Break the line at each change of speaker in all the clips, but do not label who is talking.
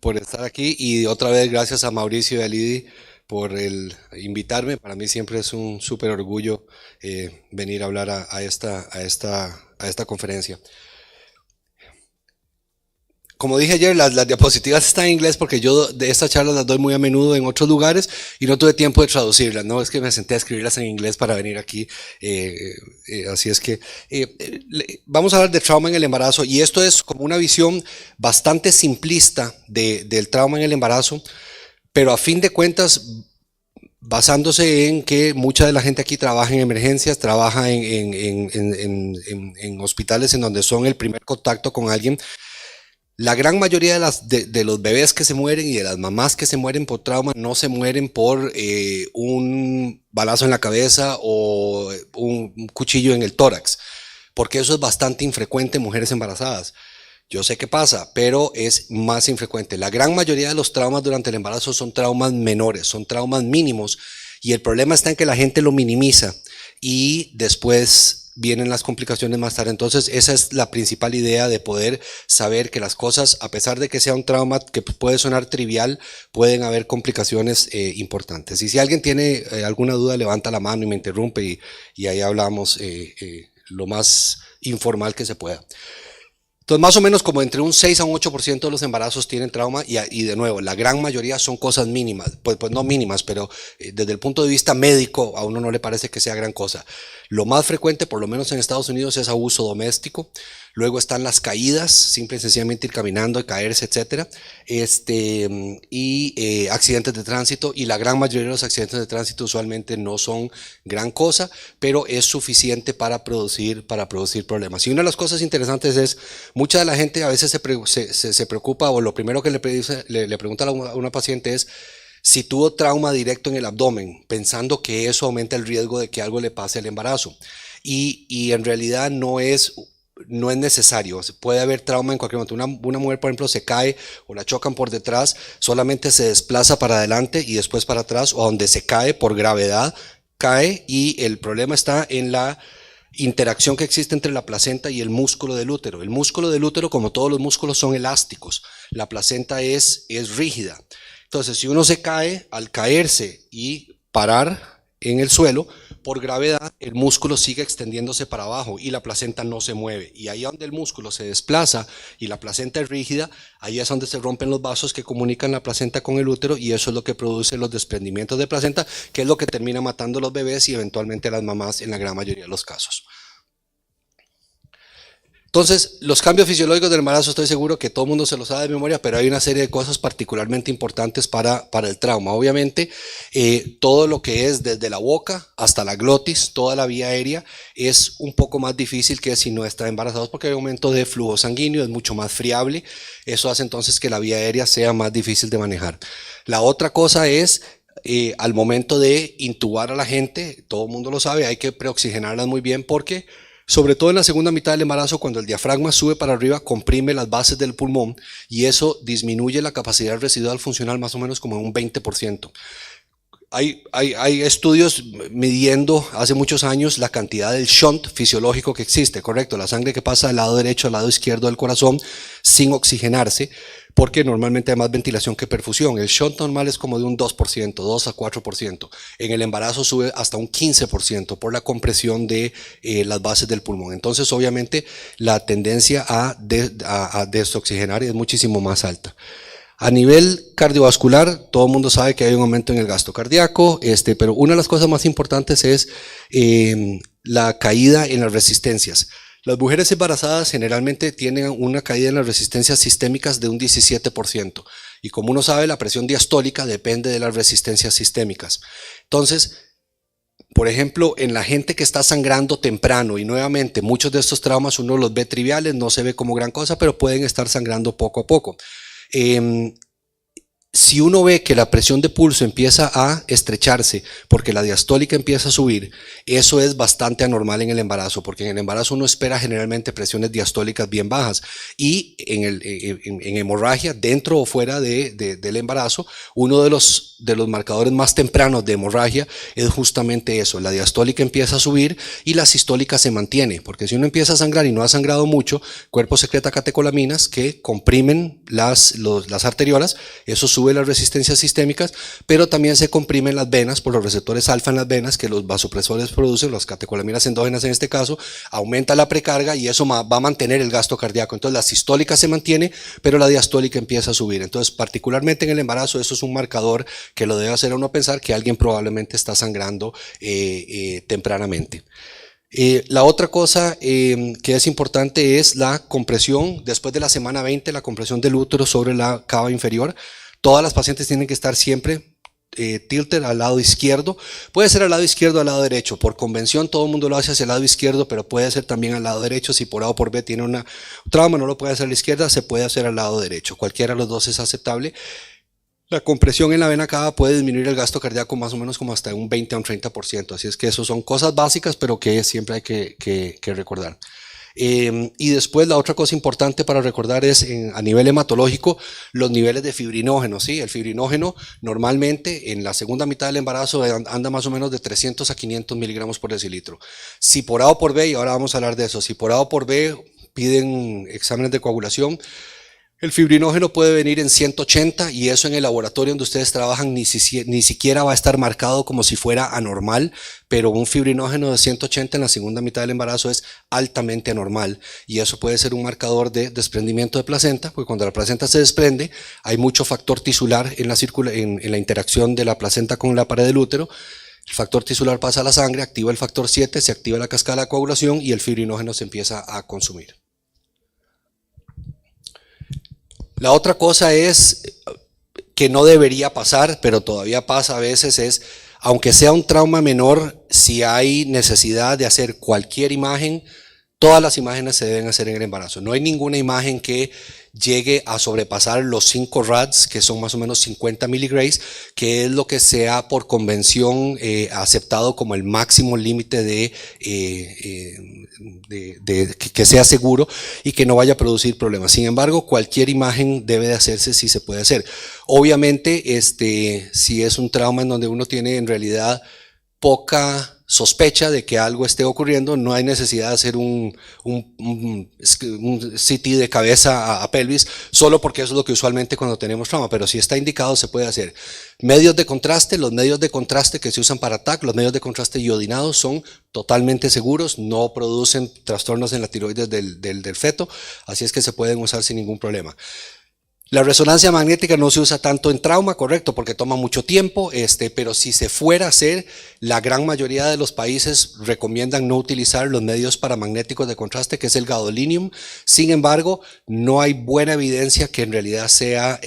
por estar aquí y otra vez gracias a Mauricio y a Lidi por el invitarme. Para mí siempre es un súper orgullo venir a hablar a esta conferencia. Como dije ayer, las diapositivas están en inglés porque yo de estas charlas las doy muy a menudo en otros lugares y no tuve tiempo de traducirlas, no es que me senté a escribirlas en inglés para venir aquí, así es que vamos a hablar de trauma en el embarazo y esto es como una visión bastante simplista del trauma en el embarazo, pero a fin de cuentas basándose en que mucha de la gente aquí trabaja en emergencias, trabaja en hospitales en donde son el primer contacto con alguien. La gran mayoría de los bebés que se mueren y de las mamás que se mueren por trauma no se mueren por un balazo en la cabeza o un cuchillo en el tórax, porque eso es bastante infrecuente en mujeres embarazadas. Yo sé qué pasa, pero es más infrecuente. La gran mayoría de los traumas durante el embarazo son traumas menores, son traumas mínimos, y el problema está en que la gente lo minimiza y después vienen las complicaciones más tarde. Entonces, esa es la principal idea de poder saber que las cosas, a pesar de que sea un trauma que puede sonar trivial, pueden haber complicaciones importantes. Y si alguien tiene alguna duda, levanta la mano y me interrumpe y ahí hablamos lo más informal que se pueda. Entonces, más o menos como entre un 6 a un 8% de los embarazos tienen trauma y de nuevo, la gran mayoría son cosas mínimas, pues no mínimas, pero desde el punto de vista médico a uno no le parece que sea gran cosa. Lo más frecuente, por lo menos en Estados Unidos, es abuso doméstico. Luego están las caídas, simple y sencillamente ir caminando y caerse, etcétera. Accidentes de tránsito, y la gran mayoría de los accidentes de tránsito usualmente no son gran cosa, pero es suficiente para producir problemas. Y una de las cosas interesantes es, mucha de la gente a veces se preocupa, o lo primero que le pregunta a una paciente es si tuvo trauma directo en el abdomen, pensando que eso aumenta el riesgo de que algo le pase al embarazo. Y en realidad no es necesario. Puede haber trauma en cualquier momento. Una mujer, por ejemplo, se cae o la chocan por detrás, solamente se desplaza para adelante y después para atrás, o donde se cae por gravedad, cae, y el problema está en la interacción que existe entre la placenta y el músculo del útero. El músculo del útero, como todos los músculos, son elásticos. La placenta es rígida. Entonces, si uno se cae, al caerse y parar en el suelo, por gravedad, el músculo sigue extendiéndose para abajo y la placenta no se mueve. Y ahí donde el músculo se desplaza y la placenta es rígida, ahí es donde se rompen los vasos que comunican la placenta con el útero, y eso es lo que produce los desprendimientos de placenta, que es lo que termina matando a los bebés y eventualmente a las mamás en la gran mayoría de los casos. Entonces, los cambios fisiológicos del embarazo, estoy seguro que todo el mundo se los sabe de memoria, pero hay una serie de cosas particularmente importantes para el trauma. Obviamente, todo lo que es desde la boca hasta la glotis, toda la vía aérea, es un poco más difícil que si no está embarazado, porque hay aumento de flujo sanguíneo, es mucho más friable. Eso hace entonces que la vía aérea sea más difícil de manejar. La otra cosa es al momento de intubar a la gente, todo el mundo lo sabe, hay que preoxigenarlas muy bien, porque sobre todo en la segunda mitad del embarazo, cuando el diafragma sube para arriba, comprime las bases del pulmón, y eso disminuye la capacidad residual funcional más o menos como en un 20%. Hay estudios midiendo hace muchos años la cantidad del shunt fisiológico que existe, correcto, la sangre que pasa del lado derecho al lado izquierdo del corazón sin oxigenarse, porque normalmente hay más ventilación que perfusión. El shunt normal es como de un 2%, 2 a 4%. En el embarazo sube hasta un 15% por la compresión de las bases del pulmón. Entonces, obviamente, la tendencia a desoxigenar es muchísimo más alta. A nivel cardiovascular, todo el mundo sabe que hay un aumento en el gasto cardíaco, pero una de las cosas más importantes es la caída en las resistencias. Las mujeres embarazadas generalmente tienen una caída en las resistencias sistémicas de un 17%, y como uno sabe, la presión diastólica depende de las resistencias sistémicas. Entonces, por ejemplo, en la gente que está sangrando temprano, y nuevamente muchos de estos traumas uno los ve triviales, no se ve como gran cosa, pero pueden estar sangrando poco a poco. Si uno ve que la presión de pulso empieza a estrecharse porque la diastólica empieza a subir, eso es bastante anormal en el embarazo, porque en el embarazo uno espera generalmente presiones diastólicas bien bajas y en hemorragia, dentro o fuera del embarazo, uno de los marcadores más tempranos de hemorragia es justamente eso, la diastólica empieza a subir y la sistólica se mantiene, porque si uno empieza a sangrar y no ha sangrado mucho, el cuerpo secreta catecolaminas que comprimen las arteriolas, eso sube las resistencias sistémicas, pero también se comprimen las venas por los receptores alfa en las venas que los vasopresores producen, las catecolaminas endógenas en este caso, aumenta la precarga y eso va a mantener el gasto cardíaco. Entonces la sistólica se mantiene, pero la diastólica empieza a subir. Entonces, particularmente en el embarazo, eso es un marcador que lo debe hacer a uno pensar que alguien probablemente está sangrando tempranamente. La otra cosa que es importante es la compresión. Después de la semana 20, la compresión del útero sobre la cava inferior. Todas las pacientes tienen que estar siempre tilted al lado izquierdo. Puede ser al lado izquierdo o al lado derecho. Por convención todo el mundo lo hace hacia el lado izquierdo, pero puede ser también al lado derecho. Si por A o por B tiene un trauma, no lo puede hacer a la izquierda, se puede hacer al lado derecho. Cualquiera de los dos es aceptable. La compresión en la vena cava puede disminuir el gasto cardíaco más o menos como hasta un 20 a un 30%. Así es que eso son cosas básicas, pero que siempre hay que recordar. Y después la otra cosa importante para recordar es a nivel hematológico los niveles de fibrinógeno. ¿Sí? El fibrinógeno normalmente en la segunda mitad del embarazo anda más o menos de 300 a 500 miligramos por decilitro. Si por A o por B, y ahora vamos a hablar de eso, si por A o por B piden exámenes de coagulación, el fibrinógeno puede venir en 180 y eso en el laboratorio donde ustedes trabajan ni siquiera va a estar marcado como si fuera anormal, pero un fibrinógeno de 180 en la segunda mitad del embarazo es altamente anormal y eso puede ser un marcador de desprendimiento de placenta, porque cuando la placenta se desprende hay mucho factor tisular en la interacción de la placenta con la pared del útero. El factor tisular pasa a la sangre, activa el factor 7, se activa la cascada de coagulación y el fibrinógeno se empieza a consumir. La otra cosa es que no debería pasar, pero todavía pasa a veces, es, aunque sea un trauma menor, si hay necesidad de hacer cualquier imagen, todas las imágenes se deben hacer en el embarazo. No hay ninguna imagen que llegue a sobrepasar los 5 rads, que son más o menos 50 miligrays, que es lo que sea por convención aceptado como el máximo límite que sea seguro y que no vaya a producir problemas. Sin embargo, cualquier imagen debe de hacerse si se puede hacer. Obviamente, si es un trauma en donde uno tiene en realidad poca sospecha de que algo esté ocurriendo, no hay necesidad de hacer un CT de cabeza a pelvis, solo porque eso es lo que usualmente cuando tenemos trauma, pero si está indicado se puede hacer. Medios de contraste, los medios de contraste que se usan para TAC, los medios de contraste iodinados son totalmente seguros, no producen trastornos en la tiroides del feto, así es que se pueden usar sin ningún problema. La resonancia magnética no se usa tanto en trauma, correcto, porque toma mucho tiempo, pero si se fuera a hacer, la gran mayoría de los países recomiendan no utilizar los medios paramagnéticos de contraste, que es el gadolinium. Sin embargo, no hay buena evidencia que en realidad sea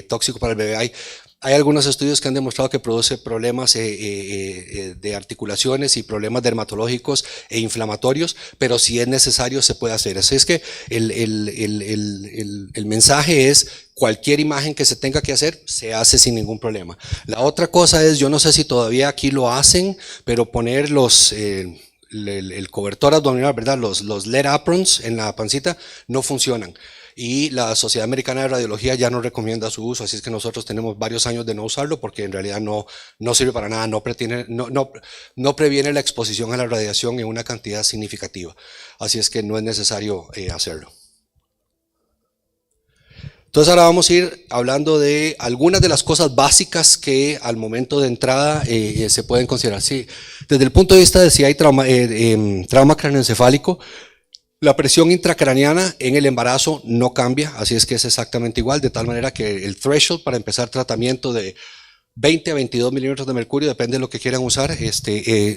tóxico para el bebé. Hay algunos estudios que han demostrado que produce problemas de articulaciones y problemas dermatológicos e inflamatorios, pero si es necesario se puede hacer. Así es que el mensaje es: cualquier imagen que se tenga que hacer, se hace sin ningún problema. La otra cosa es, yo no sé si todavía aquí lo hacen, pero poner el cobertor abdominal, ¿verdad? Los lead aprons en la pancita no funcionan. Y la Sociedad Americana de Radiología ya no recomienda su uso, así es que nosotros tenemos varios años de no usarlo porque en realidad no sirve para nada, no previene la exposición a la radiación en una cantidad significativa, así es que no es necesario hacerlo. Entonces ahora vamos a ir hablando de algunas de las cosas básicas que al momento de entrada se pueden considerar. Sí, desde el punto de vista de si hay trauma craneoencefálico, la presión intracraneana en el embarazo no cambia, así es que es exactamente igual, de tal manera que el threshold para empezar tratamiento de 20 a 22 milímetros de mercurio, depende de lo que quieran usar,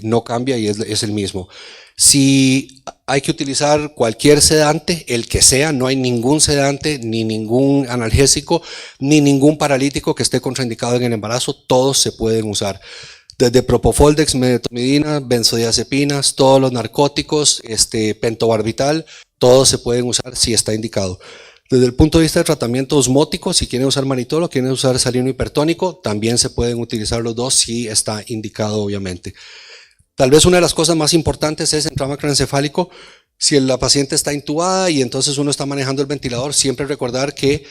no cambia y es el mismo. Si hay que utilizar cualquier sedante, el que sea, no hay ningún sedante, ni ningún analgésico, ni ningún paralítico que esté contraindicado en el embarazo, todos se pueden usar. Desde propofol, dexmedetomidina, benzodiazepinas, todos los narcóticos, pentobarbital, todos se pueden usar si está indicado. Desde el punto de vista de tratamiento osmótico, si quieren usar manitol o quieren usar salino hipertónico, también se pueden utilizar los dos si está indicado, obviamente. Tal vez una de las cosas más importantes es en trauma craneoencefálico, si la paciente está intubada y entonces uno está manejando el ventilador, siempre recordar que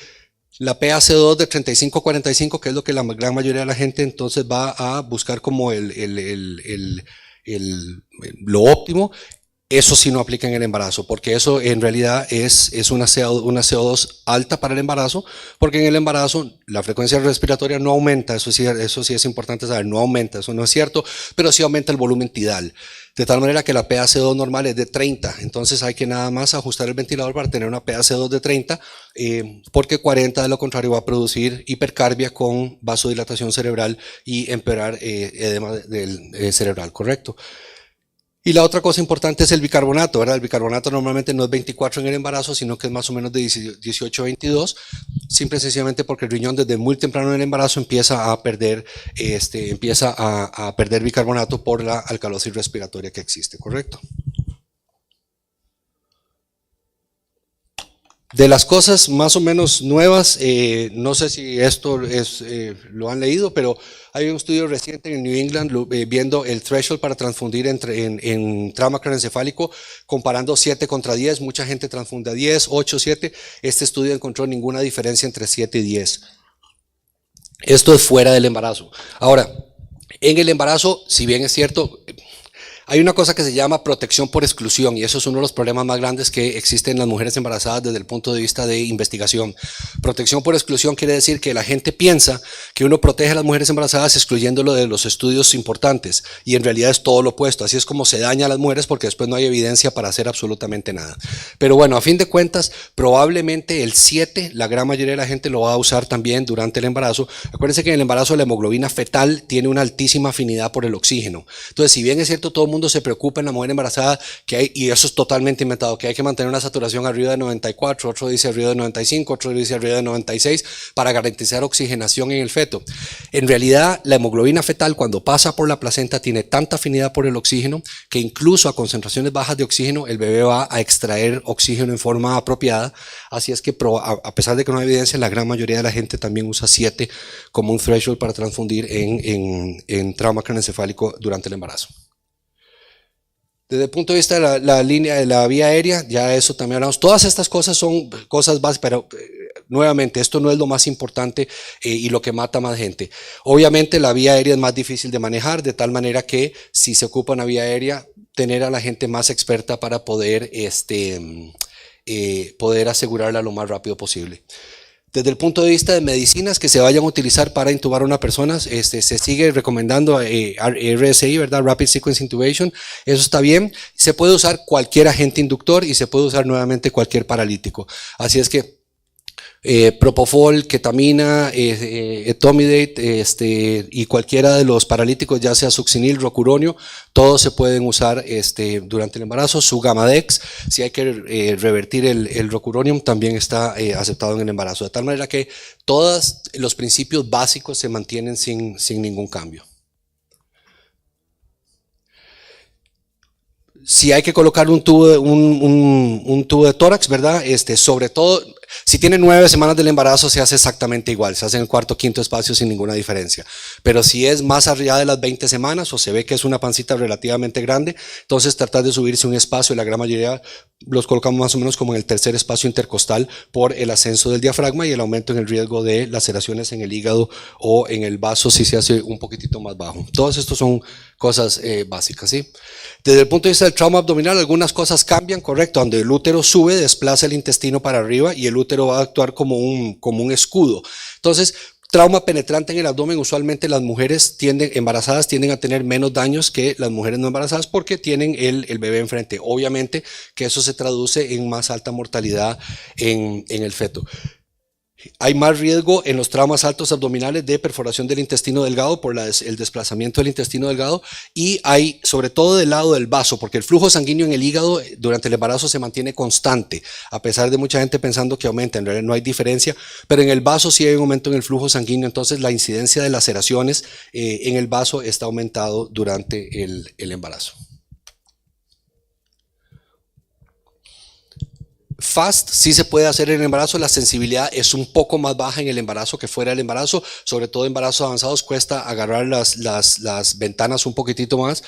la PaC2 de 35-45, que es lo que la gran mayoría de la gente entonces va a buscar como lo óptimo, eso sí no aplica en el embarazo, porque eso en realidad es una CO2 alta para el embarazo, porque en el embarazo la frecuencia respiratoria no aumenta, eso sí es importante saber, no aumenta, eso no es cierto, pero sí aumenta el volumen tidal, de tal manera que la PaC2 normal es de 30, entonces hay que nada más ajustar el ventilador para tener una PaC2 de 30, porque 40 de lo contrario va a producir hipercarbia con vasodilatación cerebral y empeorar edema cerebral, ¿correcto? Y la otra cosa importante es el bicarbonato, ¿verdad? El bicarbonato normalmente no es 24 en el embarazo, sino que es más o menos de 18 a 22, simple y sencillamente porque el riñón desde muy temprano en el embarazo empieza a perder bicarbonato por la alcalosis respiratoria que existe, ¿correcto? De las cosas más o menos nuevas, no sé si esto lo han leído, pero hay un estudio reciente en New England viendo el threshold para transfundir en trauma craneoencefálico, comparando 7 contra 10, mucha gente transfunde a 10, 8, 7, este estudio encontró ninguna diferencia entre 7 y 10. Esto es fuera del embarazo. Ahora, en el embarazo, si bien es cierto, hay una cosa que se llama protección por exclusión y eso es uno de los problemas más grandes que existen en las mujeres embarazadas desde el punto de vista de investigación. Protección por exclusión quiere decir que la gente piensa que uno protege a las mujeres embarazadas excluyéndolo de los estudios importantes y en realidad es todo lo opuesto. Así es como se daña a las mujeres porque después no hay evidencia para hacer absolutamente nada. Pero bueno, a fin de cuentas, probablemente el 7, la gran mayoría de la gente lo va a usar también durante el embarazo. Acuérdense que en el embarazo la hemoglobina fetal tiene una altísima afinidad por el oxígeno. Entonces, si bien es cierto, todo el mundo se preocupa en la mujer embarazada que hay, y eso es totalmente inventado, que hay que mantener una saturación arriba de 94, otro dice arriba de 95, otro dice arriba de 96 para garantizar oxigenación en el feto. En realidad, la hemoglobina fetal cuando pasa por la placenta tiene tanta afinidad por el oxígeno que incluso a concentraciones bajas de oxígeno el bebé va a extraer oxígeno en forma apropiada. Así es que a pesar de que no hay evidencia, la gran mayoría de la gente también usa 7 como un threshold para transfundir en trauma craneoencefálico durante el embarazo. Desde el punto de vista de la línea de la vía aérea, ya eso también hablamos. Todas estas cosas son cosas básicas, pero nuevamente, esto no es lo más importante y lo que mata más gente. Obviamente la vía aérea es más difícil de manejar, de tal manera que si se ocupa una vía aérea, tener a la gente más experta para poder asegurarla lo más rápido posible. Desde el punto de vista de medicinas que se vayan a utilizar para intubar a una persona, se sigue recomendando RSI, ¿verdad? Rapid Sequence Intubation, eso está bien. Se puede usar cualquier agente inductor y se puede usar nuevamente cualquier paralítico. Así es que Propofol, ketamina, etomidate y cualquiera de los paralíticos, ya sea succinil, rocuronio, todos se pueden usar durante el embarazo. Sugamadex, si hay que revertir el rocuronium, también está aceptado en el embarazo. De tal manera que todos los principios básicos se mantienen sin ningún cambio. Si hay que colocar un tubo de tórax, ¿verdad? Sobre todo, si tiene 9 semanas del embarazo, se hace exactamente igual, se hace en el cuarto o quinto espacio sin ninguna diferencia. Pero si es más allá de las 20 semanas o se ve que es una pancita relativamente grande, entonces tratar de subirse un espacio, la gran mayoría los colocamos más o menos como en el tercer espacio intercostal por el ascenso del diafragma y el aumento en el riesgo de laceraciones en el hígado o en el vaso si se hace un poquitito más bajo. Todos estos son cosas básicas, ¿sí? Desde el punto de vista del trauma abdominal, algunas cosas cambian, correcto. Donde el útero sube, desplaza el intestino para arriba y el útero va a actuar como un escudo. Entonces, trauma penetrante en el abdomen, usualmente las mujeres embarazadas tienden a tener menos daños que las mujeres no embarazadas porque tienen el bebé enfrente. Obviamente que eso se traduce en más alta mortalidad en el feto. Hay más riesgo en los traumas altos abdominales de perforación del intestino delgado por el desplazamiento del intestino delgado y hay, sobre todo del lado del vaso, porque el flujo sanguíneo en el hígado durante el embarazo se mantiene constante, a pesar de mucha gente pensando que aumenta, en realidad no hay diferencia, pero en el vaso sí hay un aumento en el flujo sanguíneo, entonces la incidencia de laceraciones en el vaso está aumentado durante el embarazo. FAST sí se puede hacer en el embarazo, la sensibilidad es un poco más baja en el embarazo que fuera del embarazo, sobre todo en embarazos avanzados cuesta agarrar las ventanas un poquitito más,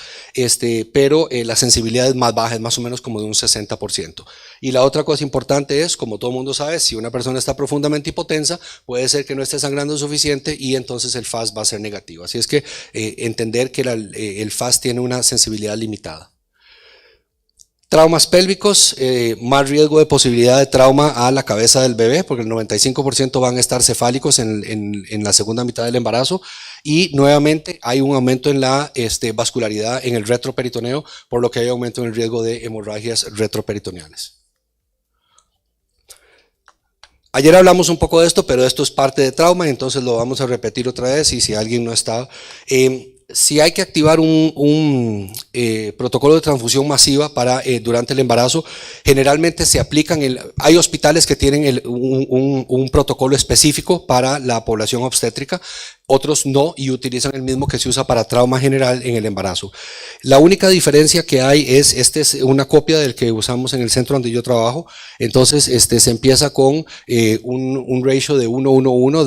pero la sensibilidad es más baja, es más o menos como de un 60%. Y la otra cosa importante es, como todo el mundo sabe, si una persona está profundamente hipotensa, puede ser que no esté sangrando suficiente y entonces el FAST va a ser negativo. Así es que entender que el FAST tiene una sensibilidad limitada. Traumas pélvicos, más riesgo de posibilidad de trauma a la cabeza del bebé, porque el 95% van a estar cefálicos en la segunda mitad del embarazo, y nuevamente hay un aumento en la vascularidad en el retroperitoneo, por lo que hay aumento en el riesgo de hemorragias retroperitoneales. Ayer hablamos un poco de esto, pero esto es parte de trauma, entonces lo vamos a repetir otra vez, y si alguien no está... si hay que activar un protocolo de transfusión masiva durante el embarazo, generalmente se aplican, hay hospitales que tienen un protocolo específico para la población obstétrica, otros no, y utilizan el mismo que se usa para trauma general en el embarazo. La única diferencia que hay es, es una copia del que usamos en el centro donde yo trabajo, entonces se empieza con un ratio de 1:1:1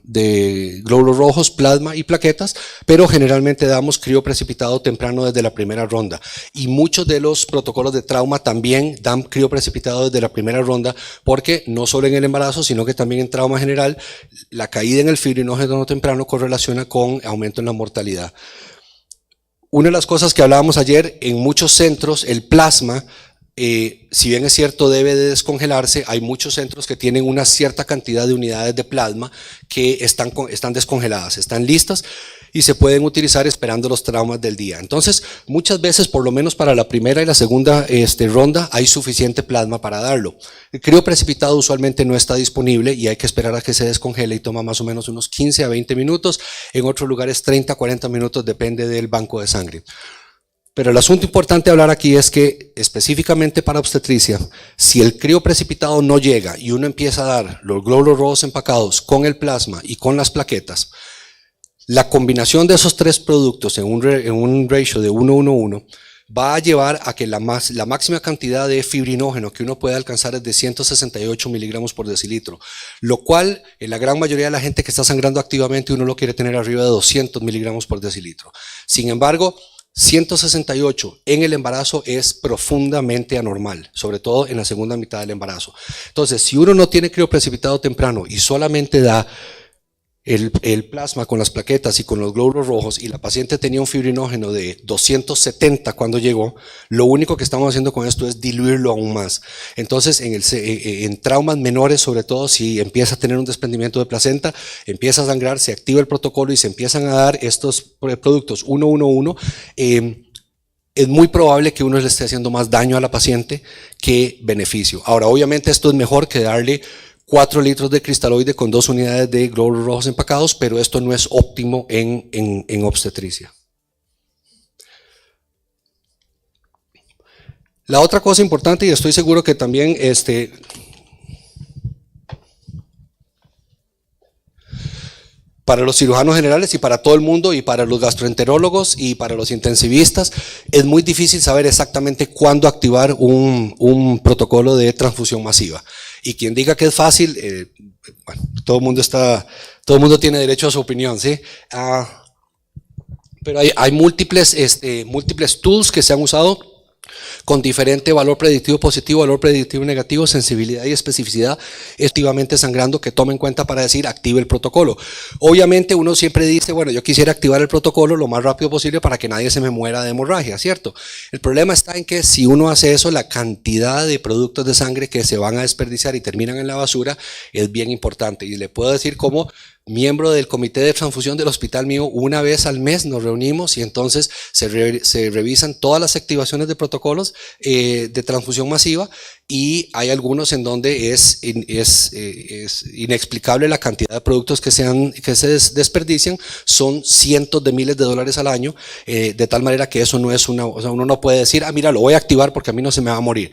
de glóbulos rojos, plasma y plaquetas, pero generalmente damos crioprecipitado temprano desde la primera ronda. Y muchos de los protocolos de trauma también dan crioprecipitado desde la primera ronda, porque no solo en el embarazo, sino que también en trauma general, la caída en el fibrinógeno temprano correlaciona con aumento en la mortalidad. Una de las cosas que hablábamos ayer, en muchos centros el plasma, si bien es cierto debe de descongelarse, hay muchos centros que tienen una cierta cantidad de unidades de plasma que están descongeladas, están listas y se pueden utilizar esperando los traumas del día. Entonces, muchas veces, por lo menos para la primera y la segunda ronda, hay suficiente plasma para darlo. El crioprecipitado usualmente no está disponible y hay que esperar a que se descongele y toma más o menos unos 15 a 20 minutos. En otros lugares 30 a 40 minutos, depende del banco de sangre. Pero el asunto importante a hablar aquí es que, específicamente para obstetricia, si el crioprecipitado no llega y uno empieza a dar los glóbulos rojos empacados con el plasma y con las plaquetas, la combinación de esos tres productos en un ratio de 1:1:1 va a llevar a que la máxima cantidad de fibrinógeno que uno puede alcanzar es de 168 miligramos por decilitro, lo cual en la gran mayoría de la gente que está sangrando activamente uno lo quiere tener arriba de 200 miligramos por decilitro. Sin embargo, 168 en el embarazo es profundamente anormal, sobre todo en la segunda mitad del embarazo. Entonces, si uno no tiene crioprecipitado temprano y solamente da el plasma con las plaquetas y con los glóbulos rojos y la paciente tenía un fibrinógeno de 270 cuando llegó, lo único que estamos haciendo con esto es diluirlo aún más. Entonces, en traumas menores, sobre todo si empieza a tener un desprendimiento de placenta, empieza a sangrar, se activa el protocolo y se empiezan a dar estos productos 1:1:1, es muy probable que uno le esté haciendo más daño a la paciente que beneficio. Ahora, obviamente esto es mejor que darle 4 litros de cristaloide con 2 unidades de glóbulos rojos empacados, pero esto no es óptimo en obstetricia. La otra cosa importante, y estoy seguro que también para los cirujanos generales y para todo el mundo y para los gastroenterólogos y para los intensivistas, es muy difícil saber exactamente cuándo activar un protocolo de transfusión masiva. Y quien diga que es fácil, bueno, todo el mundo tiene derecho a su opinión, ¿sí? Pero hay múltiples tools que se han usado con diferente valor predictivo positivo, valor predictivo negativo, sensibilidad y especificidad, activamente sangrando, que tome en cuenta para decir active el protocolo. Obviamente uno siempre dice, bueno, yo quisiera activar el protocolo lo más rápido posible para que nadie se me muera de hemorragia, ¿cierto? El problema está en que si uno hace eso, la cantidad de productos de sangre que se van a desperdiciar y terminan en la basura es bien importante. Y le puedo decir cómo, miembro del comité de transfusión del hospital mío, una vez al mes nos reunimos y entonces se revisan todas las activaciones de protocolos de transfusión masiva, y hay algunos en donde es inexplicable la cantidad de productos que se desperdician, son cientos de miles de dólares al año, de tal manera que eso no es o sea, uno no puede decir, mira, lo voy a activar porque a mí no se me va a morir.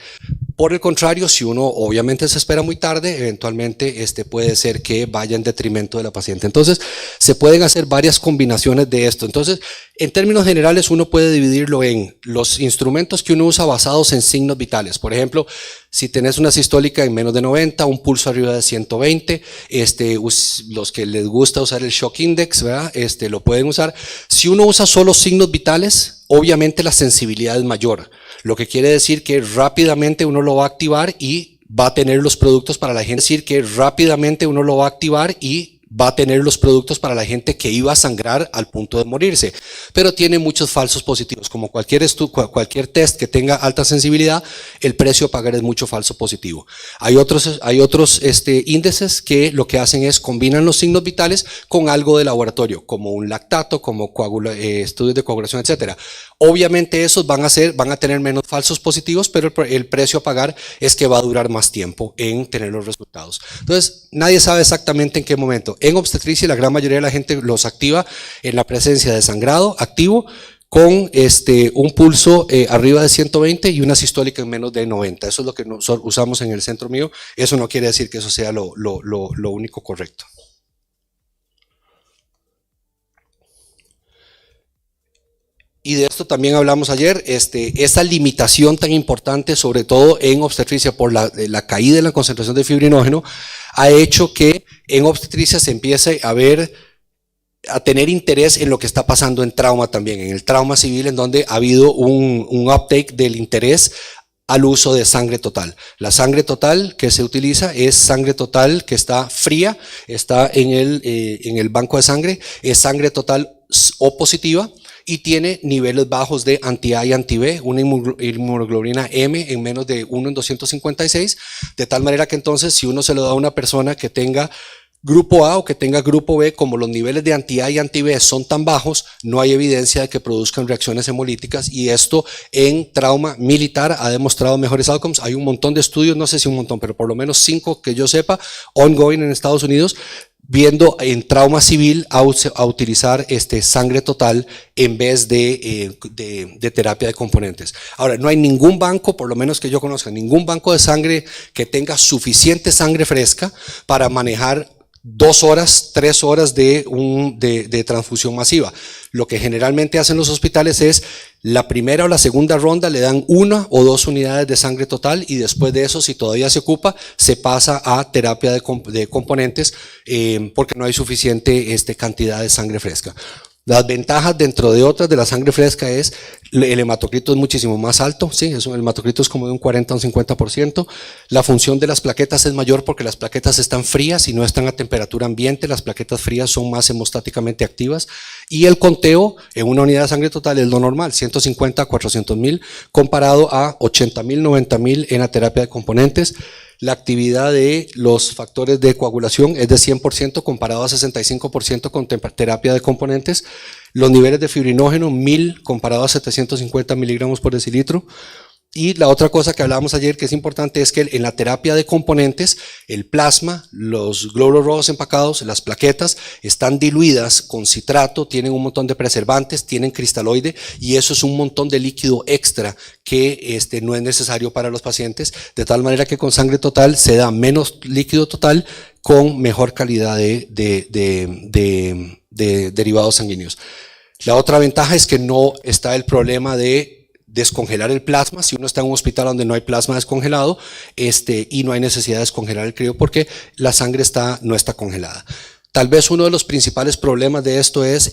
Por el contrario, si uno obviamente se espera muy tarde, eventualmente puede ser que vaya en detrimento de la paciente. Entonces, se pueden hacer varias combinaciones de esto. Entonces, en términos generales, uno puede dividirlo en los instrumentos que uno usa basados en signos vitales. Por ejemplo, Si tenés una sistólica en menos de 90, un pulso arriba de 120, los que les gusta usar el shock index, ¿verdad? Lo pueden usar. Si uno usa solo signos vitales, obviamente la sensibilidad es mayor, lo que quiere decir que rápidamente uno lo va a activar y va a tener los productos para la gente, que iba a sangrar al punto de morirse, pero tiene muchos falsos positivos. Como cualquier test que tenga alta sensibilidad, el precio a pagar es mucho falso positivo. Hay otros índices que lo que hacen es combinan los signos vitales con algo de laboratorio, como un lactato, como estudios de coagulación, etcétera. Obviamente esos van a tener menos falsos positivos, pero el precio a pagar es que va a durar más tiempo en tener los resultados. Entonces, nadie sabe exactamente en qué momento. En obstetricia, la gran mayoría de la gente los activa en la presencia de sangrado activo con un pulso arriba de 120 y una sistólica en menos de 90. Eso es lo que nosotros usamos en el centro mío. Eso no quiere decir que eso sea lo único correcto. Y de esto también hablamos ayer, esa limitación tan importante, sobre todo en obstetricia por la caída en la concentración de fibrinógeno, ha hecho que en obstetricia se empiece a tener interés en lo que está pasando en trauma también, en el trauma civil, en donde ha habido un uptake del interés al uso de sangre total. La sangre total que se utiliza es sangre total que está fría, está en el banco de sangre, es sangre total O positiva, y tiene niveles bajos de anti-A y anti-B, una inmunoglobulina M en menos de 1 en 256, de tal manera que entonces si uno se lo da a una persona que tenga grupo A o que tenga grupo B, como los niveles de anti-A y anti-B son tan bajos, no hay evidencia de que produzcan reacciones hemolíticas, y esto en trauma militar ha demostrado mejores outcomes. Hay un montón de estudios, no sé si un montón, pero por lo menos 5 que yo sepa, ongoing en Estados Unidos, viendo en trauma civil a utilizar sangre total en vez de terapia de componentes. Ahora, no hay ningún banco, por lo menos que yo conozca, ningún banco de sangre que tenga suficiente sangre fresca para manejar 2 horas, 3 horas de transfusión masiva. Lo que generalmente hacen los hospitales es la primera o la segunda ronda le dan 1 o 2 unidades de sangre total, y después de eso, si todavía se ocupa, se pasa a terapia de componentes porque no hay suficiente cantidad de sangre fresca. Las ventajas, dentro de otras, de la sangre fresca es el hematocrito es muchísimo más alto, ¿sí? El hematocrito es como de un 40 a un 50%. La función de las plaquetas es mayor porque las plaquetas están frías y no están a temperatura ambiente. Las plaquetas frías son más hemostáticamente activas. Y el conteo en una unidad de sangre total es lo normal, 150 a 400,000, comparado a 80,000, 90,000 en la terapia de componentes. La actividad de los factores de coagulación es de 100% comparado a 65% con terapia de componentes. Los niveles de fibrinógeno, 1000 comparado a 750 miligramos por decilitro. Y la otra cosa que hablábamos ayer que es importante es que en la terapia de componentes, el plasma, los glóbulos rojos empacados, las plaquetas, están diluidas con citrato, tienen un montón de preservantes, tienen cristaloide, y eso es un montón de líquido extra que no es necesario para los pacientes, de tal manera que con sangre total se da menos líquido total con mejor calidad de derivados sanguíneos. La otra ventaja es que no está el problema de descongelar el plasma. Si uno está en un hospital donde no hay plasma descongelado y no hay necesidad de descongelar el crío porque la sangre no está congelada. Tal vez uno de los principales problemas de esto es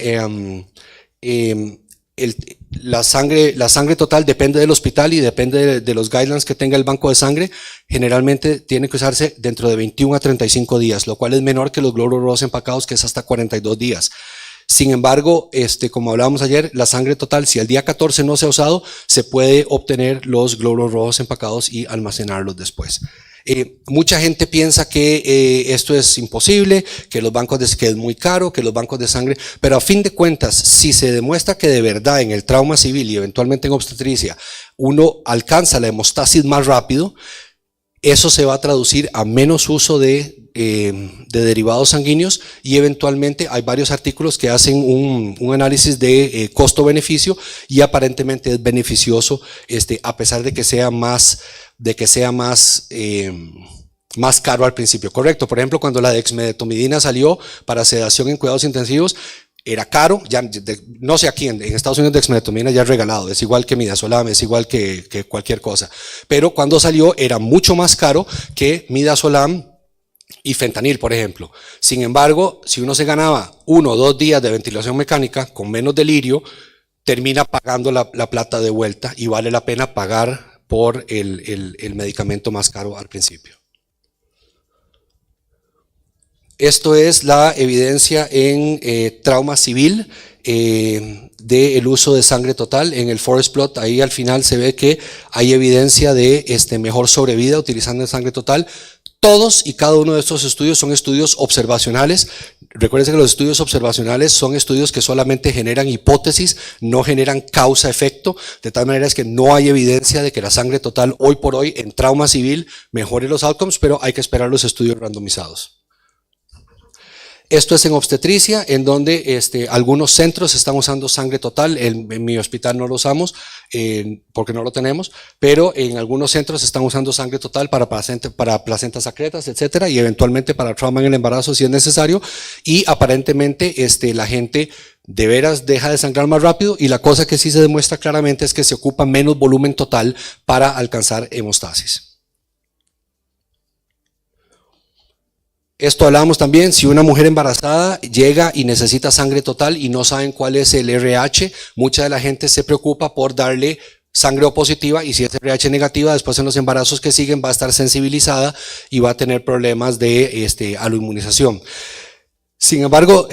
la sangre total depende del hospital y depende de los guidelines que tenga el banco de sangre. Generalmente tiene que usarse dentro de 21 a 35 días, lo cual es menor que los glóbulos rojos empacados, que es hasta 42 días. Sin embargo, como hablábamos ayer, la sangre total, si al día 14 no se ha usado, se puede obtener los glóbulos rojos empacados y almacenarlos después. Mucha gente piensa que esto es imposible, que que es muy caro, que los bancos de sangre, pero a fin de cuentas, si se demuestra que de verdad en el trauma civil y eventualmente en obstetricia uno alcanza la hemostasis más rápido, eso se va a traducir a menos uso de derivados sanguíneos, y eventualmente hay varios artículos que hacen un análisis de costo-beneficio, y aparentemente es beneficioso a pesar de que sea más caro al principio. Correcto. Por ejemplo, cuando la dexmedetomidina salió para sedación en cuidados intensivos, era caro, ya no sé aquí, en Estados Unidos dexmedetomidina ya es regalado, es igual que midazolam, es igual que cualquier cosa, pero cuando salió era mucho más caro que midazolam y fentanil, por ejemplo. Sin embargo, si uno se ganaba 1 o 2 días de ventilación mecánica con menos delirio, termina pagando la plata de vuelta y vale la pena pagar por el medicamento más caro al principio. Esto es la evidencia en trauma civil del uso de sangre total. En el forest plot, ahí al final se ve que hay evidencia de mejor sobrevida utilizando sangre total. Todos y cada uno de estos estudios son estudios observacionales. Recuerden que los estudios observacionales son estudios que solamente generan hipótesis, no generan causa-efecto, de tal manera es que no hay evidencia de que la sangre total hoy por hoy en trauma civil mejore los outcomes, pero hay que esperar los estudios randomizados. Esto es en obstetricia, en donde algunos centros están usando sangre total. En mi hospital no lo usamos porque no lo tenemos, pero en algunos centros están usando sangre total para placentas secretas, etcétera, y eventualmente para trauma en el embarazo si es necesario. Y aparentemente la gente de veras deja de sangrar más rápido, y la cosa que sí se demuestra claramente es que se ocupa menos volumen total para alcanzar hemostasis. Esto hablábamos también, si una mujer embarazada llega y necesita sangre total y no saben cuál es el RH, mucha de la gente se preocupa por darle sangre O positiva, y si es RH negativa, después en los embarazos que siguen va a estar sensibilizada y va a tener problemas de aloinmunización. Sin embargo,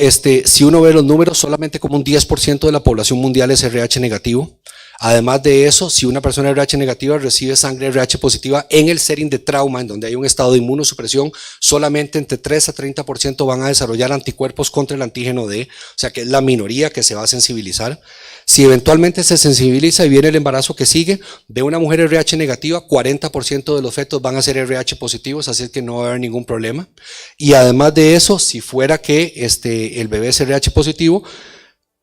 si uno ve los números, solamente como un 10% de la población mundial es RH negativo. Además de eso, si una persona RH negativa recibe sangre RH positiva en el setting de trauma, en donde hay un estado de inmunosupresión, solamente entre 3 a 30% van a desarrollar anticuerpos contra el antígeno D, o sea que es la minoría que se va a sensibilizar. Si eventualmente se sensibiliza y viene el embarazo que sigue, de una mujer RH negativa, 40% de los fetos van a ser RH positivos, así que no va a haber ningún problema. Y además de eso, si fuera que el bebé es RH positivo,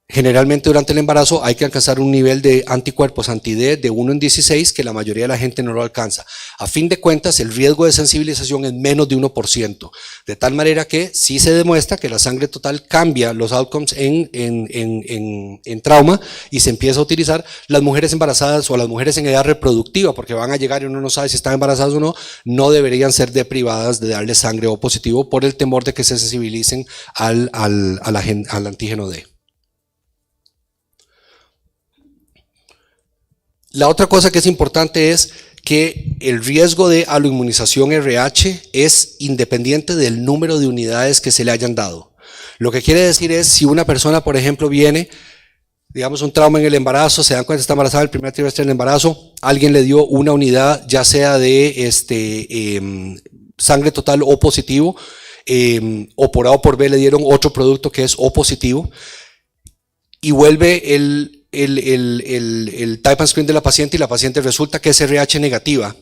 generalmente durante el embarazo hay que alcanzar un nivel de anticuerpos anti-D de 1 en 16, que la mayoría de la gente no lo alcanza. A fin de cuentas, el riesgo de sensibilización es menos de 1%, de tal manera que sí se demuestra que la sangre total cambia los outcomes en trauma, y se empieza a utilizar. Las mujeres embarazadas o las mujeres en edad reproductiva, porque van a llegar y uno no sabe si están embarazadas o no, no deberían ser deprivadas de darle sangre O positivo por el temor de que se sensibilicen al antígeno D. La otra cosa que es importante es que el riesgo de aloinmunización RH es independiente del número de unidades que se le hayan dado. Lo que quiere decir es, si una persona, por ejemplo, viene, digamos, un trauma en el embarazo, se dan cuenta que está embarazada el primer trimestre del embarazo, alguien le dio una unidad, ya sea de sangre total O positivo, o por A o por B le dieron otro producto que es O positivo, y vuelve el type and screen de la paciente, y la paciente resulta que es RH negativa.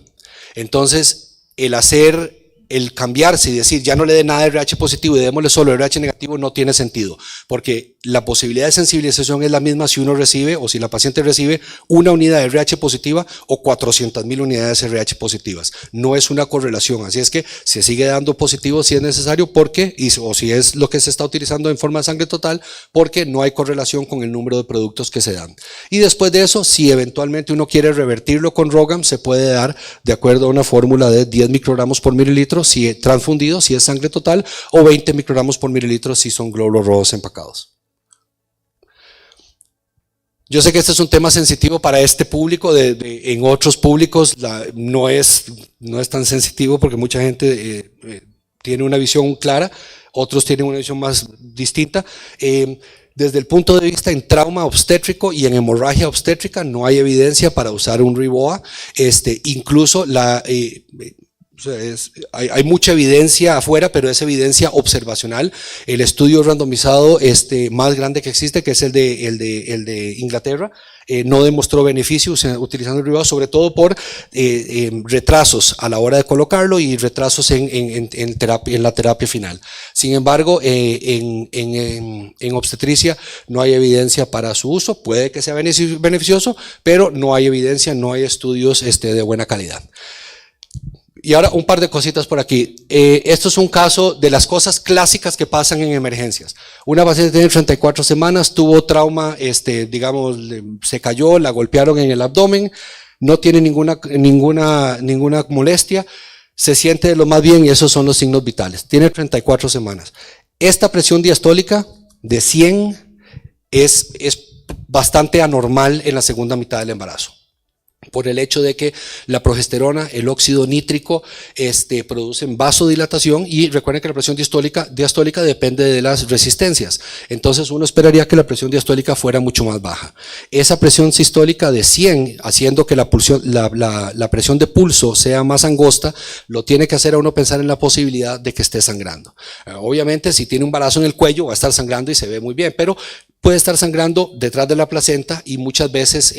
Entonces, el cambiarse y decir ya no le dé nada de RH positivo y démosle solo RH negativo no tiene sentido, porque la posibilidad de sensibilización es la misma si uno recibe, o si la paciente recibe una unidad de RH positiva o 400,000 unidades RH positivas. No es una correlación, así es que se sigue dando positivo si es necesario, o si es lo que se está utilizando en forma de sangre total, porque no hay correlación con el número de productos que se dan. Y después de eso, si eventualmente uno quiere revertirlo con ROGAM, se puede dar de acuerdo a una fórmula de 10 microgramos por mililitro si es transfundido, si es sangre total, o 20 microgramos por mililitro si son glóbulos rojos empacados. Yo sé que este es un tema sensitivo para este público, en otros públicos no es tan sensitivo, porque mucha gente tiene una visión clara, otros tienen una visión más distinta. Desde el punto de vista en trauma obstétrico y en hemorragia obstétrica no hay evidencia para usar un RIBOA, incluso hay mucha evidencia afuera, pero es evidencia observacional. El estudio randomizado más grande que existe, que es el de Inglaterra, no demostró beneficios utilizando el RIBOA, sobre todo por retrasos a la hora de colocarlo y retrasos en la terapia final. Sin embargo, en obstetricia no hay evidencia para su uso. Puede que sea beneficioso, pero no hay evidencia, no hay estudios de buena calidad. Y ahora un par de cositas por aquí. Esto es un caso de las cosas clásicas que pasan en emergencias. Una paciente tiene 34 semanas, tuvo trauma, digamos, se cayó, la golpearon en el abdomen, no tiene ninguna molestia, se siente de lo más bien y esos son los signos vitales. Tiene 34 semanas. Esta presión diastólica de 100 es bastante anormal en la segunda mitad del embarazo, por el hecho de que la progesterona, el óxido nítrico, producen vasodilatación, y recuerden que la presión diastólica depende de las resistencias. Entonces uno esperaría que la presión diastólica fuera mucho más baja. Esa presión sistólica de 100, haciendo que la presión de pulso sea más angosta, lo tiene que hacer a uno pensar en la posibilidad de que esté sangrando. Obviamente, si tiene un balazo en el cuello, va a estar sangrando y se ve muy bien, pero puede estar sangrando detrás de la placenta y muchas veces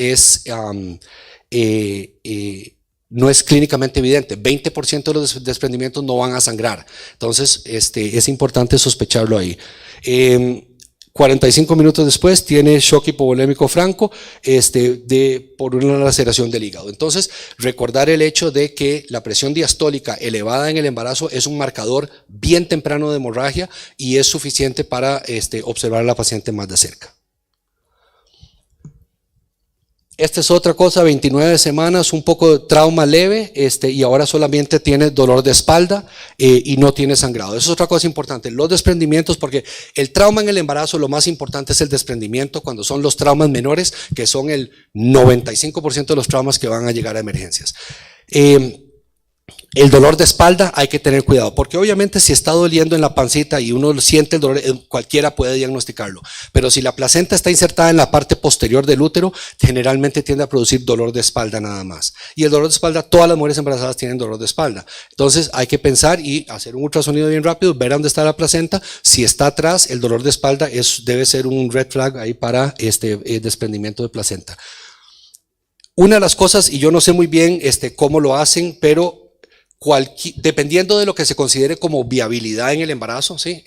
no es clínicamente evidente. 20% de los desprendimientos no van a sangrar. Entonces, es importante sospecharlo ahí. 45 minutos después tiene shock hipovolémico franco por una laceración del hígado. Entonces, recordar el hecho de que la presión diastólica elevada en el embarazo es un marcador bien temprano de hemorragia y es suficiente para observar a la paciente más de cerca. Esta es otra cosa, 29 semanas, un poco de trauma leve, y ahora solamente tiene dolor de espalda y no tiene sangrado. Eso es otra cosa importante, los desprendimientos, porque el trauma en el embarazo, lo más importante es el desprendimiento cuando son los traumas menores, que son el 95% de los traumas que van a llegar a emergencias. El dolor de espalda hay que tener cuidado, porque obviamente si está doliendo en la pancita y uno siente el dolor, cualquiera puede diagnosticarlo, pero si la placenta está insertada en la parte posterior del útero, generalmente tiende a producir dolor de espalda nada más. Y el dolor de espalda, todas las mujeres embarazadas tienen dolor de espalda. Entonces hay que pensar y hacer un ultrasonido bien rápido, ver dónde está la placenta. Si está atrás, el dolor de espalda debe ser un red flag ahí para desprendimiento de placenta. Una de las cosas, y yo no sé muy bien cómo lo hacen, pero dependiendo de lo que se considere como viabilidad en el embarazo, ¿sí?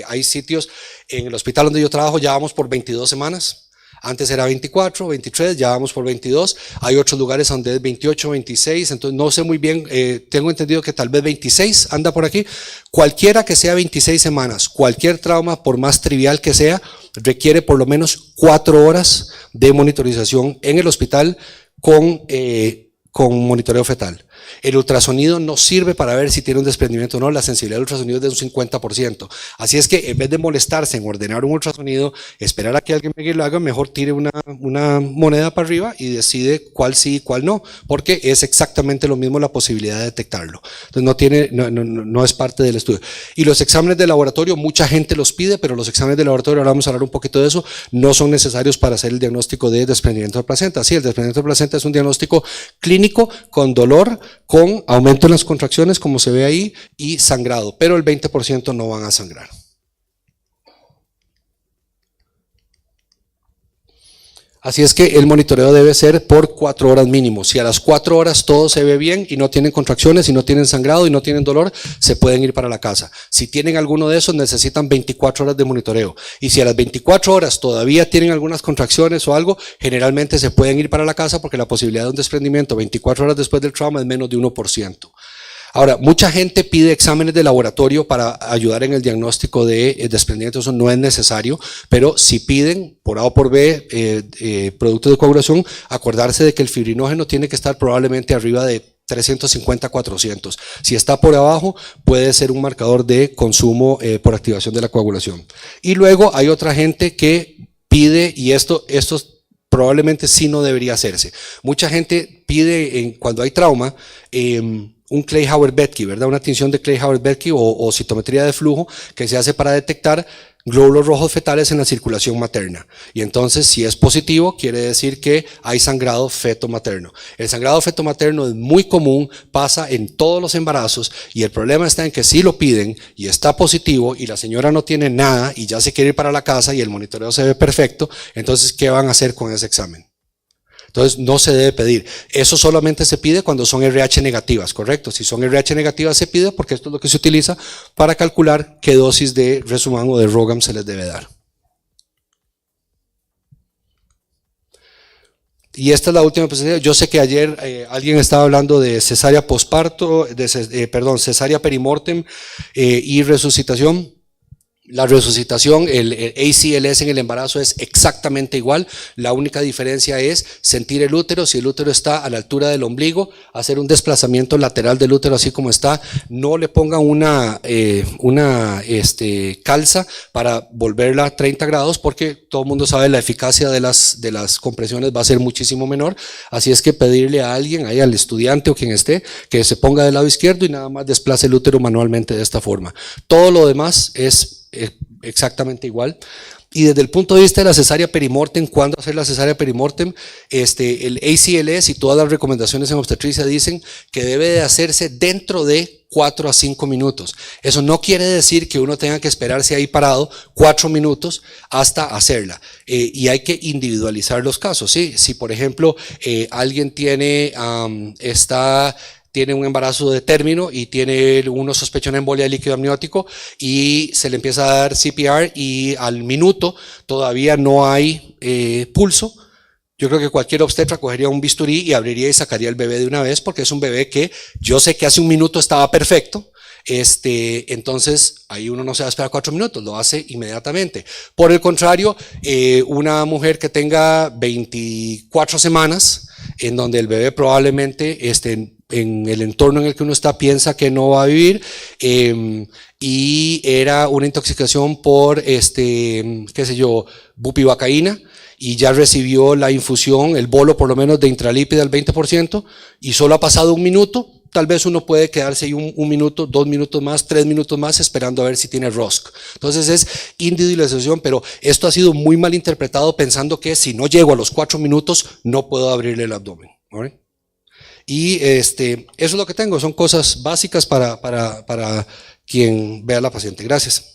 Hay sitios en el hospital donde yo trabajo, ya vamos por 22 semanas. Antes era 24, 23, ya vamos por 22. Hay otros lugares donde es 28, 26, entonces no sé muy bien, tengo entendido que tal vez 26 anda por aquí. Cualquiera que sea 26 semanas, cualquier trauma, por más trivial que sea, requiere por lo menos 4 horas de monitorización en el hospital con monitoreo fetal. El ultrasonido no sirve para ver si tiene un desprendimiento o no, la sensibilidad del ultrasonido es de un 50%. Así es que en vez de molestarse en ordenar un ultrasonido, esperar a que alguien venga y lo haga, mejor tire una moneda para arriba y decide cuál sí y cuál no, porque es exactamente lo mismo la posibilidad de detectarlo. Entonces no es parte del estudio. Y los exámenes de laboratorio, mucha gente los pide, pero los exámenes de laboratorio, ahora vamos a hablar un poquito de eso, no son necesarios para hacer el diagnóstico de desprendimiento de placenta. Sí, el desprendimiento de placenta es un diagnóstico clínico con dolor, con aumento en las contracciones, como se ve ahí, y sangrado, pero el 20% no van a sangrar. Así es que el monitoreo debe ser por 4 horas mínimo. Si a las 4 horas todo se ve bien y no tienen contracciones, y no tienen sangrado y no tienen dolor, se pueden ir para la casa. Si tienen alguno de esos, necesitan 24 horas de monitoreo. Y si a las 24 horas todavía tienen algunas contracciones o algo, generalmente se pueden ir para la casa, porque la posibilidad de un desprendimiento 24 horas después del trauma es menos de 1%. Ahora, mucha gente pide exámenes de laboratorio para ayudar en el diagnóstico de desprendimiento. Eso no es necesario, pero si piden por A o por B productos de coagulación, acordarse de que el fibrinógeno tiene que estar probablemente arriba de 350, 400. Si está por abajo, puede ser un marcador de consumo por activación de la coagulación. Y luego hay otra gente que pide, y esto probablemente sí no debería hacerse. Mucha gente pide, cuando hay trauma, un Kleihauer-Betke, ¿verdad? Una tinción de Kleihauer-Betke o citometría de flujo que se hace para detectar glóbulos rojos fetales en la circulación materna. Y entonces, si es positivo, quiere decir que hay sangrado feto-materno. El sangrado feto-materno es muy común, pasa en todos los embarazos, y el problema está en que si lo piden y está positivo y la señora no tiene nada y ya se quiere ir para la casa y el monitoreo se ve perfecto, entonces, ¿qué van a hacer con ese examen? Entonces no se debe pedir. Eso solamente se pide cuando son RH negativas, ¿correcto? Si son RH negativas se pide porque esto es lo que se utiliza para calcular qué dosis de Resuman o de Rogam se les debe dar. Y esta es la última presentación. Yo sé que ayer alguien estaba hablando de cesárea posparto, perdón, cesárea perimortem y resucitación. La resucitación, el ACLS en el embarazo es exactamente igual. La única diferencia es sentir el útero. Si el útero está a la altura del ombligo, hacer un desplazamiento lateral del útero así como está. No le pongan una calza para volverla a 30 grados porque todo el mundo sabe la eficacia de las compresiones va a ser muchísimo menor. Así es que pedirle a alguien, ahí al estudiante o quien esté, que se ponga del lado izquierdo y nada más desplace el útero manualmente de esta forma. Todo lo demás es exactamente igual. Y desde el punto de vista de la cesárea perimortem, ¿cuándo hacer la cesárea perimortem? El ACLS y todas las recomendaciones en obstetricia dicen que debe de hacerse dentro de 4 a 5 minutos. Eso no quiere decir que uno tenga que esperarse ahí parado 4 minutos hasta hacerla. Y hay que individualizar los casos, ¿sí? Si por ejemplo alguien tiene un embarazo de término y uno sospecha una embolia de líquido amniótico y se le empieza a dar CPR y al minuto todavía no hay pulso, yo creo que cualquier obstetra cogería un bisturí y abriría y sacaría el bebé de una vez porque es un bebé que yo sé que hace un minuto estaba perfecto. Entonces ahí uno no se va a esperar 4 minutos, lo hace inmediatamente. Por el contrario, una mujer que tenga 24 semanas, en donde el bebé probablemente en el entorno en el que uno está piensa que no va a vivir, y era una intoxicación por qué sé yo, bupivacaína, y ya recibió la infusión, el bolo por lo menos de intralípida al 20%, y solo ha pasado un minuto. Tal vez uno puede quedarse ahí un minuto, 2 minutos más, 3 minutos más esperando a ver si tiene ROSC. Entonces es individualización, pero esto ha sido muy mal interpretado pensando que si no llego a los 4 minutos no puedo abrirle el abdomen. ¿Right? Y eso es lo que tengo, son cosas básicas para quien vea a la paciente. Gracias.